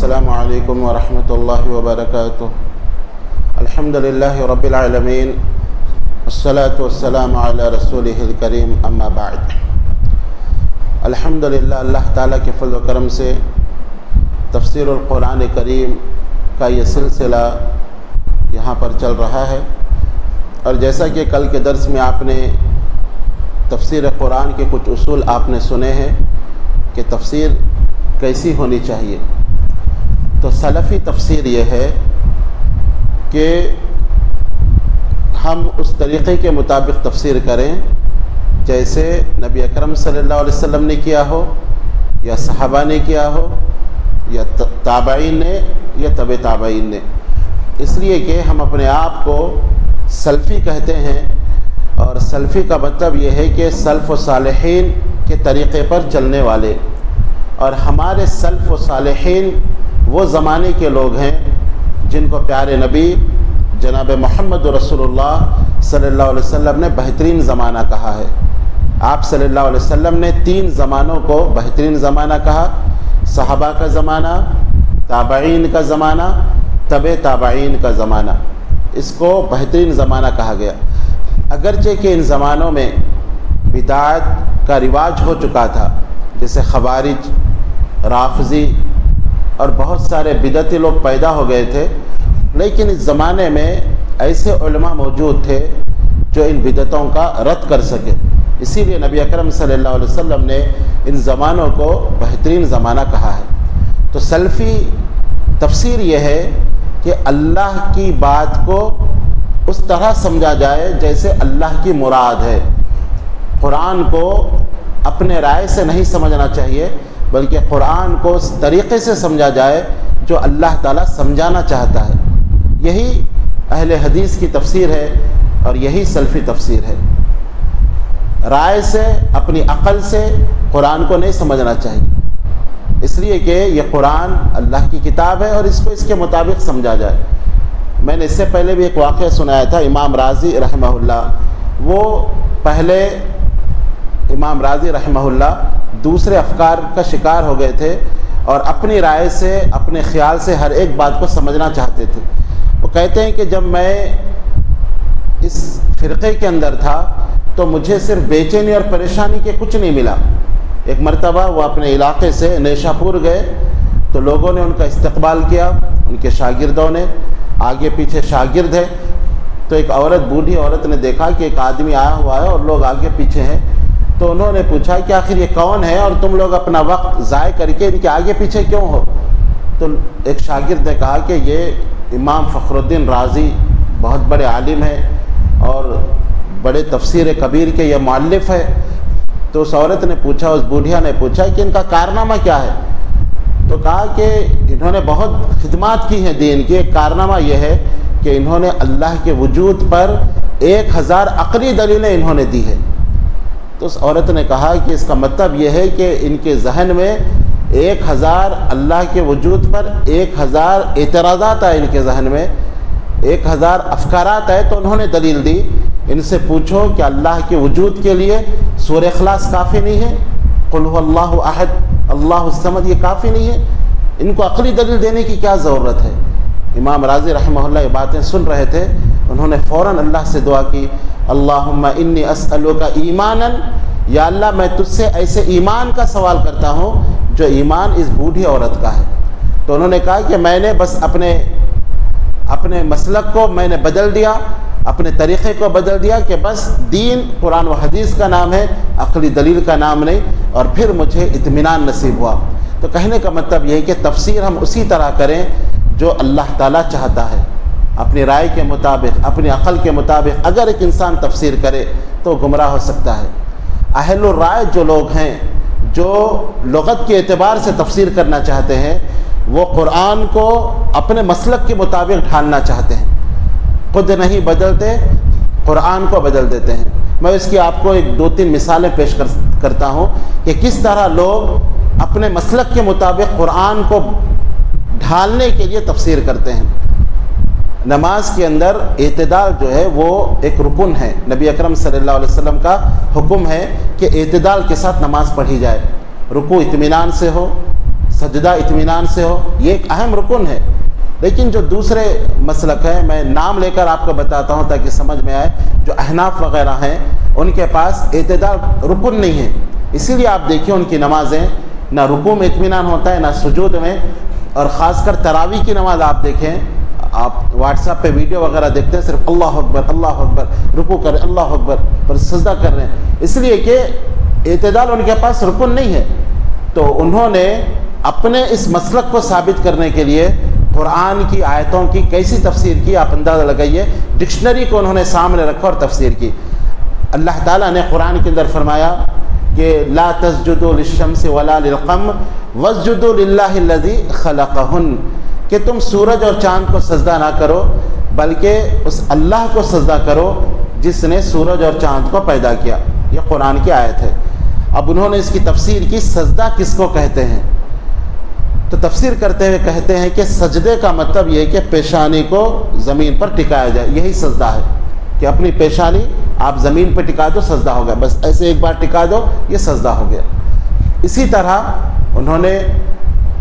السلام علیکم ورحمۃ اللہ وبرکاتہ۔ الحمدللہ رب العالمین، والصلاة والسلام علی رسولہ الکریم، اما بعد۔ الحمدللہ، اللہ تعالیٰ کے فضل و کرم سے تفسیر القرآن کریم کا یہ سلسلہ یہاں پر چل رہا ہے، اور جیسا کہ کل کے درس میں آپ نے تفسیر قرآن کے کچھ اصول آپ نے سنے ہیں کہ تفسیر کیسی ہونی چاہیے، تو سلفی تفسیر یہ ہے کہ ہم اس طریقے کے مطابق تفسیر کریں جیسے نبی اکرم صلی اللہ علیہ وسلم نے کیا ہو، یا صحابہ نے کیا ہو، یا تابعین نے، یا تبع تابعین نے۔ اس لیے کہ ہم اپنے آپ کو سلفی کہتے ہیں، اور سلفی کا مطلب یہ ہے کہ سلف و صالحین کے طریقے پر چلنے والے، اور ہمارے سلف و صالحین وہ زمانے کے لوگ ہیں جن کو پیارے نبی جناب محمد رسول اللہ صلی اللہ علیہ وسلم نے بہترین زمانہ کہا ہے۔ آپ صلی اللہ علیہ وسلم نے 3 زمانوں کو بہترین زمانہ کہا: صحابہ کا زمانہ، تابعین کا زمانہ، تبع تابعین کا زمانہ۔ اس کو بہترین زمانہ کہا گیا، اگرچہ کہ ان زمانوں میں بدعت کا رواج ہو چکا تھا، جیسے خوارج، رافضی اور بہت سارے بدعتی لوگ پیدا ہو گئے تھے، لیکن اس زمانے میں ایسے علماء موجود تھے جو ان بدعتوں کا رد کر سکے۔ اسی لیے نبی اکرم صلی اللہ علیہ وسلم نے ان زمانوں کو بہترین زمانہ کہا ہے۔ تو سلفی تفسیر یہ ہے کہ اللہ کی بات کو اس طرح سمجھا جائے جیسے اللہ کی مراد ہے۔ قرآن کو اپنے رائے سے نہیں سمجھنا چاہیے، بلکہ قرآن کو اس طریقے سے سمجھا جائے جو اللہ تعالیٰ سمجھانا چاہتا ہے۔ یہی اہل حدیث کی تفسیر ہے، اور یہی سلفی تفسیر ہے۔ رائے سے، اپنی عقل سے قرآن کو نہیں سمجھنا چاہیے، اس لیے کہ یہ قرآن اللہ کی کتاب ہے اور اس کو اس کے مطابق سمجھا جائے۔ میں نے اس سے پہلے بھی ایک واقعہ سنایا تھا، امام راضی رحمہ اللہ، وہ پہلے امام راضی رحمہ اللہ دوسرے افکار کا شکار ہو گئے تھے، اور اپنی رائے سے، اپنے خیال سے ہر ایک بات کو سمجھنا چاہتے تھے۔ وہ کہتے ہیں کہ جب میں اس فرقے کے اندر تھا تو مجھے صرف بے چینی اور پریشانی کے کچھ نہیں ملا۔ ایک مرتبہ وہ اپنے علاقے سے نیشا پور گئے تو لوگوں نے ان کا استقبال کیا، ان کے شاگردوں نے، آگے پیچھے شاگرد ہے، تو ایک عورت، بوڑھی عورت نے دیکھا کہ ایک آدمی آیا ہوا ہے اور لوگ آگے پیچھے ہیں، تو انہوں نے پوچھا کہ آخر یہ کون ہے اور تم لوگ اپنا وقت ضائع کر کے ان کے آگے پیچھے کیوں ہو؟ تو ایک شاگرد نے کہا کہ یہ امام فخر الدین رازی بہت بڑے عالم ہیں اور بڑے تفسیر کبیر کے یہ مؤلف ہے۔ تو اس عورت نے پوچھا، اس بوڑھیا نے پوچھا کہ ان کا کارنامہ کیا ہے؟ تو کہا کہ انہوں نے بہت خدمات کی ہیں دین کی، ایک کارنامہ یہ ہے کہ انہوں نے اللہ کے وجود پر 1000 عقلی دلیلیں انہوں نے دی ہے۔ تو اس عورت نے کہا کہ اس کا مطلب یہ ہے کہ ان کے ذہن میں 1000 اللہ کے وجود پر 1000 اعتراضات آئے، ان کے ذہن میں 1000 افکارات آئے، تو انہوں نے دلیل دی۔ ان سے پوچھو کہ اللہ کے وجود کے لیے سورہ اخلاص کافی نہیں ہے؟ قل هو اللہ احد اللہ الصمد یہ کافی نہیں ہے؟ ان کو عقلی دلیل دینے کی کیا ضرورت ہے؟ امام راضی رحمہ اللہ یہ باتیں سن رہے تھے، انہوں نے فوراً اللہ سے دعا کی، اللہم انی اسألک ایمانا، یا اللہ میں تجھ سے ایسے ایمان کا سوال کرتا ہوں جو ایمان اس بوڑھی عورت کا ہے۔ تو انہوں نے کہا کہ میں نے بس اپنے مسلک کو میں نے بدل دیا، اپنے طریقے کو بدل دیا کہ بس دین قرآن و حدیث کا نام ہے، عقلی دلیل کا نام نہیں، اور پھر مجھے اطمینان نصیب ہوا۔ تو کہنے کا مطلب یہ ہے کہ تفسیر ہم اسی طرح کریں جو اللہ تعالیٰ چاہتا ہے، اپنی رائے کے مطابق، اپنی عقل کے مطابق۔ اگر ایک انسان تفسیر کرے تو گمراہ ہو سکتا ہے۔ اہل الرائے جو لوگ ہیں، جو لغت کے اعتبار سے تفسیر کرنا چاہتے ہیں، وہ قرآن کو اپنے مسلک کے مطابق ڈھالنا چاہتے ہیں، خود نہیں بدلتے، قرآن کو بدل دیتے ہیں۔ میں اس کی آپ کو ایک 2-3 مثالیں پیش کرتا ہوں کہ کس طرح لوگ اپنے مسلک کے مطابق قرآن کو ڈھالنے کے لیے تفسیر کرتے ہیں۔ نماز کے اندر اعتدال جو ہے وہ ایک رکن ہے، نبی اکرم صلی اللہ علیہ وسلم کا حکم ہے کہ اعتدال کے ساتھ نماز پڑھی جائے، رکوع اطمینان سے ہو، سجدہ اطمینان سے ہو، یہ ایک اہم رکن ہے۔ لیکن جو دوسرے مسلک ہے، میں نام لے کر آپ کو بتاتا ہوں تاکہ سمجھ میں آئے، جو احناف وغیرہ ہیں ان کے پاس اعتدال رکن نہیں ہے، اسی لیے آپ دیکھیں ان کی نمازیں نہ رکوع میں اطمینان ہوتا ہے نہ سجود میں، اور خاص کر تراویح کی نماز آپ دیکھیں، آپ واٹس ایپ پہ ویڈیو وغیرہ دیکھتے ہیں، صرف اللہ اکبر رکوع کر رہے، اللہ اکبر پر سجدہ کر رہے ہیں، اس لیے کہ اعتدال ان کے پاس رکن نہیں ہے۔ تو انہوں نے اپنے اس مسلک کو ثابت کرنے کے لیے قرآن کی آیتوں کی کیسی تفسیر کی آپ اندازہ لگائیے، ڈکشنری کو انہوں نے سامنے رکھا اور تفسیر کی۔ اللہ تعالیٰ نے قرآن کے اندر فرمایا کہ لا تسجدوا للشمس ولا للقمر واسجدوا للہ الذی خلقہن، کہ تم سورج اور چاند کو سجدہ نہ کرو بلکہ اس اللہ کو سجدہ کرو جس نے سورج اور چاند کو پیدا کیا۔ یہ قرآن کی آیت ہے۔ اب انہوں نے اس کی تفسیر کی، سجدہ کس کو کہتے ہیں؟ تو تفسیر کرتے ہوئے کہتے ہیں کہ سجدے کا مطلب یہ ہے کہ پیشانی کو زمین پر ٹکایا جائے، یہی سجدہ ہے کہ اپنی پیشانی آپ زمین پہ ٹکا دو، سجدہ ہو گیا، بس ایسے ایک بار ٹکا دو، یہ سجدہ ہو گیا۔ اسی طرح انہوں نے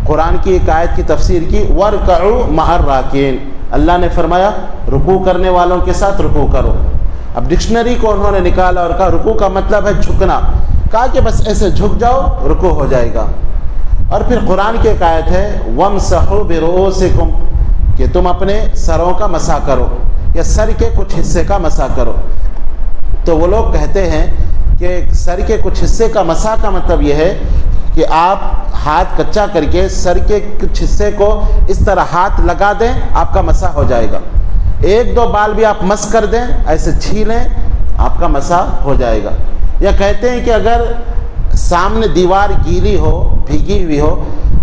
قرآن کی ایک آیت کی تفسیر کی، وَارْكَعُوا مَعَ الرَّاكِعِينَ، اللہ نے فرمایا رکوع کرنے والوں کے ساتھ رکوع کرو۔ اب ڈکشنری کو انہوں نے نکالا اور کہا رکوع کا مطلب ہے جھکنا، کہا کہ بس ایسے جھک جاؤ رکوع ہو جائے گا۔ اور پھر قرآن کی ایک آیت ہے وَامْسَحُوا بِرُؤُوسِكُمْ، کہ تم اپنے سروں کا مسح کرو یا سر کے کچھ حصے کا مسح کرو۔ تو وہ لوگ کہتے ہیں کہ سر کے کچھ حصے کا مسح کا مطلب یہ ہے کہ آپ ہاتھ کچا کر کے سر کے کچھ حصے کو اس طرح ہاتھ لگا دیں، آپ کا مسح ہو جائے گا۔ ایک دو بال بھی آپ مس کر دیں، ایسے چھیلیں، آپ کا مسح ہو جائے گا۔ یا کہتے ہیں کہ اگر سامنے دیوار گیلی ہو، بھیگی ہوئی ہو،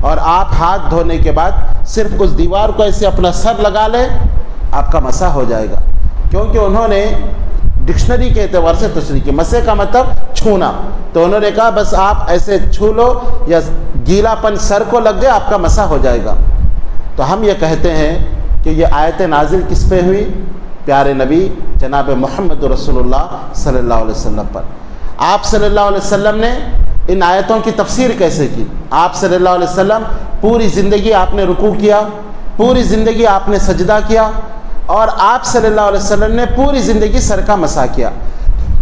اور آپ ہاتھ دھونے کے بعد صرف اس دیوار کو ایسے اپنا سر لگا لیں، آپ کا مسح ہو جائے گا۔ کیونکہ انہوں نے ڈکشنری کے اعتبار سے تشریح کی، مسح کا مطلب چھونا، تو انہوں نے کہا بس آپ ایسے چھو لو یا گیلا پن سر کو لگ جائے، آپ کا مسح ہو جائے گا۔ تو ہم یہ کہتے ہیں کہ یہ آیت نازل کس پہ ہوئی؟ پیارے نبی جناب محمد رسول اللہ صلی اللہ علیہ وسلم پر۔ آپ صلی اللہ علیہ وسلم نے ان آیتوں کی تفسیر کیسے کی؟ آپ صلی اللہ علیہ وسلم پوری زندگی آپ نے رکوع کیا، پوری زندگی آپ نے سجدہ کیا، اور آپ صلی اللہ علیہ وسلم نے پوری زندگی سر کا مسح کیا۔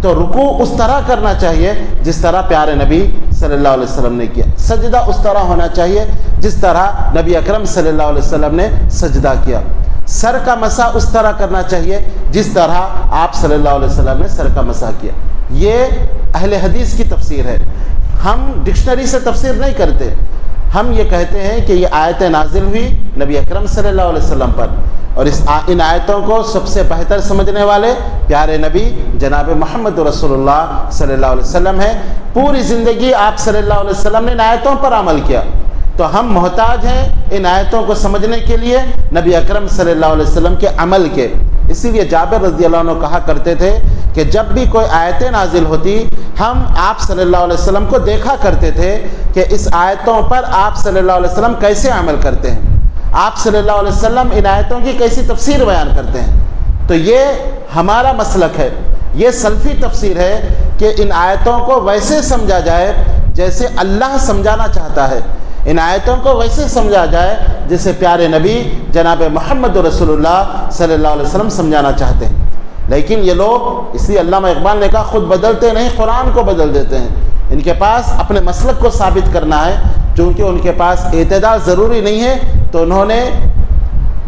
تو رکوع اس طرح کرنا چاہیے جس طرح پیارے نبی صلی اللہ علیہ وسلم نے کیا، سجدہ اس طرح ہونا چاہیے جس طرح نبی اکرم صلی اللہ علیہ وسلم نے سجدہ کیا، سر کا مسح اس طرح کرنا چاہیے جس طرح آپ صلی اللہ علیہ وسلم نے سر کا مسح کیا۔ یہ اہل حدیث کی تفسیر ہے، ہم ڈکشنری سے تفسیر نہیں کرتے، ہم یہ کہتے ہیں کہ یہ آیتیں نازل ہوئی نبی اکرم صلی اللہ علیہ وسلم پر، اور ان آیتوں کو سب سے بہتر سمجھنے والے پیارے نبی جناب محمد رسول اللہ صلی اللہ علیہ وسلم ہیں۔ پوری زندگی آپ صلی اللہ علیہ وسلم نے ان آیتوں پر عمل کیا، تو ہم محتاج ہیں ان آیتوں کو سمجھنے کے لیے نبی اکرم صلی اللہ علیہ وسلم کے عمل کے۔ اسی لیے جابر رضی اللہ عنہ کہا کرتے تھے کہ جب بھی کوئی آیتیں نازل ہوتی ہم آپ صلی اللہ علیہ وسلم کو دیکھا کرتے تھے کہ اس آیتوں پر آپ صلی اللہ علیہ وسلم کیسے عمل کرتے ہیں، آپ صلی اللہ علیہ وسلم ان آیتوں کی کیسی تفسیر بیان کرتے ہیں۔ تو یہ ہمارا مسلک ہے، یہ سلفی تفسیر ہے کہ ان آیتوں کو ویسے سمجھا جائے جیسے اللہ سمجھانا چاہتا ہے، ان آیتوں کو ویسے سمجھا جائے جیسے پیارے نبی جناب محمد رسول اللہ صلی اللہ علیہ وسلم سمجھانا چاہتے ہیں۔ لیکن یہ لوگ، اس لیے علامہ اقبال نے کہا خود بدلتے نہیں، قرآن کو بدل دیتے ہیں۔ ان کے پاس اپنے مسلک کو ثابت کرنا ہے، چونکہ ان کے پاس اعتدال ضروری نہیں ہے، تو انہوں نے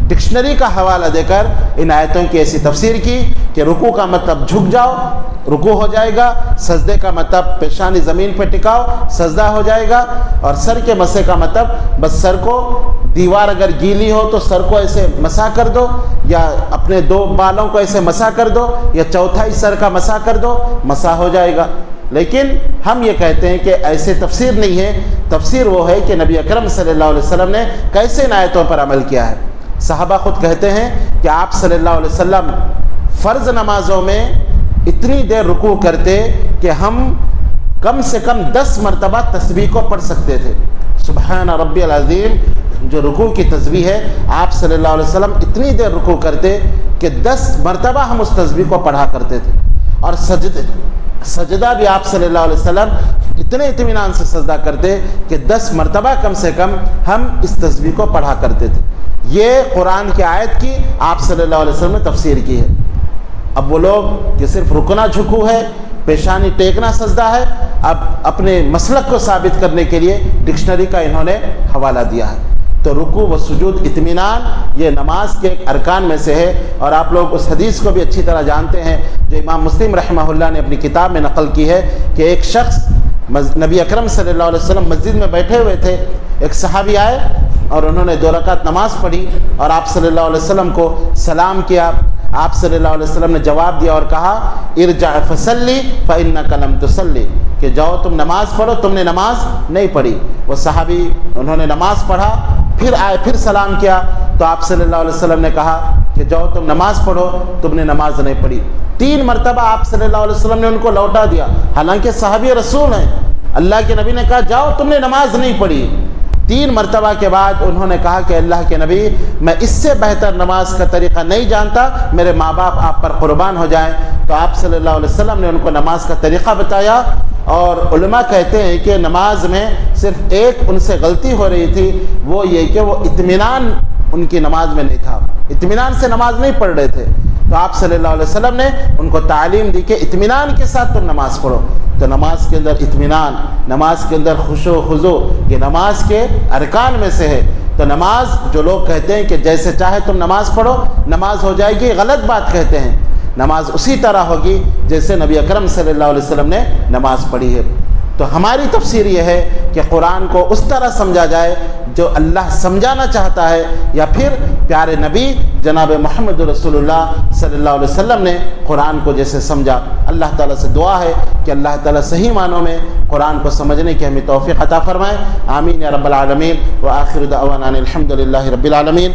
ڈکشنری کا حوالہ دے کر ان آیتوں کی ایسی تفسیر کی کہ رکوع کا مطلب جھک جاؤ، رکوع ہو جائے گا، سجدے کا مطلب پیشانی زمین پہ ٹکاؤ، سجدہ ہو جائے گا، اور سر کے مسح کا مطلب بس سر کو دیوار اگر گیلی ہو تو سر کو ایسے مسح کر دو، یا اپنے دو بالوں کو ایسے مسح کر دو، یا چوتھائی سر کا مسح کر دو، مسح ہو جائے گا۔ لیکن ہم یہ کہتے ہیں کہ ایسے تفسیر نہیں ہے، تفسیر وہ ہے کہ نبی اکرم صلی اللہ علیہ وسلم نے کیسے ان آیتوں پر عمل کیا ہے۔ صحابہ خود کہتے ہیں کہ آپ صلی اللہ علیہ وسلم فرض نمازوں میں اتنی دیر رکوع کرتے کہ ہم کم سے کم 10 مرتبہ تسبیح کو پڑھ سکتے تھے۔ سبحان ربی العظیم جو رکوع کی تسبیح ہے، آپ صلی اللہ علیہ وسلم اتنی دیر رکوع کرتے کہ 10 مرتبہ ہم اس تسبیح کو پڑھا کرتے تھے۔ اور سجدہ بھی آپ صلی اللہ علیہ وسلم اتنے اطمینان سے سجدہ کرتے کہ 10 مرتبہ کم سے کم ہم اس تسبیح کو پڑھا کرتے تھے۔ یہ قرآن کی آیت کی آپ صلی اللہ علیہ وسلم نے تفسیر کی ہے۔ اب وہ لوگ کہ صرف رکنا جھکو ہے، پیشانی ٹیکنا سجدہ ہے، اب اپنے مسلک کو ثابت کرنے کے لیے ڈکشنری کا انہوں نے حوالہ دیا ہے۔ تو رکوع و سجود اطمینان یہ نماز کے ایک ارکان میں سے ہے، اور آپ لوگ اس حدیث کو بھی اچھی طرح جانتے ہیں جو امام مسلم رحمہ اللہ نے اپنی کتاب میں نقل کی ہے کہ ایک شخص نبی اکرم صلی اللہ علیہ وسلم مسجد میں بیٹھے ہوئے تھے، ایک صحابی آئے اور انہوں نے 2 رکعت نماز پڑھی اور آپ صلی اللہ علیہ وسلم کو سلام کیا۔ آپ صلی اللہ علیہ وسلم نے جواب دیا اور کہا ارجع فصلی فإنک لم تصلی، کہ جاؤ تم نماز پڑھو، تم نے نماز نہیں پڑھی۔ وہ صحابی انہوں نے نماز پڑھا، پھر آئے، پھر سلام کیا، تو آپ صلی اللہ علیہ وسلم نے کہا کہ جاؤ تم نماز پڑھو، تم نے نماز نہیں پڑھی۔ 3 مرتبہ آپ صلی اللہ علیہ وسلم نے ان کو لوٹا دیا، حالانکہ صحابی رسول ہیں۔ اللہ کے نبی نے کہا جاؤ تم نے نماز نہیں پڑھی۔ 3 مرتبہ کے بعد انہوں نے کہا کہ اللہ کے نبی، میں اس سے بہتر نماز کا طریقہ نہیں جانتا، میرے ماں باپ آپ پر قربان ہو جائیں۔ تو آپ صلی اللہ علیہ وسلم نے ان کو نماز کا طریقہ بتایا، اور علماء کہتے ہیں کہ نماز میں صرف ایک ان سے غلطی ہو رہی تھی، وہ یہ کہ وہ اطمینان ان کی نماز میں نہیں تھا، اطمینان سے نماز نہیں پڑھ رہے تھے۔ تو آپ صلی اللہ علیہ وسلم نے ان کو تعلیم دی کہ اطمینان کے ساتھ تم نماز پڑھو۔ تو نماز کے اندر اطمینان، نماز کے اندر خشوع و خضوع، یہ نماز کے ارکان میں سے ہے۔ تو نماز جو لوگ کہتے ہیں کہ جیسے چاہے تم نماز پڑھو، نماز ہو جائے گی، غلط بات کہتے ہیں۔ نماز اسی طرح ہوگی جیسے نبی اکرم صلی اللہ علیہ وسلم نے نماز پڑھی ہے۔ تو ہماری تفسیر یہ ہے کہ قرآن کو اس طرح سمجھا جائے جو اللہ سمجھانا چاہتا ہے، یا پھر پیارے نبی جناب محمد رسول اللہ صلی اللہ علیہ وسلم نے قرآن کو جیسے سمجھا۔ اللہ تعالیٰ سے دعا ہے کہ اللہ تعالیٰ صحیح معنوں میں قرآن کو سمجھنے کی ہمیں توفیق عطا فرمائے۔ آمین یا رب العالمین، وآخر دعوانا الحمد للہ رب العالمین۔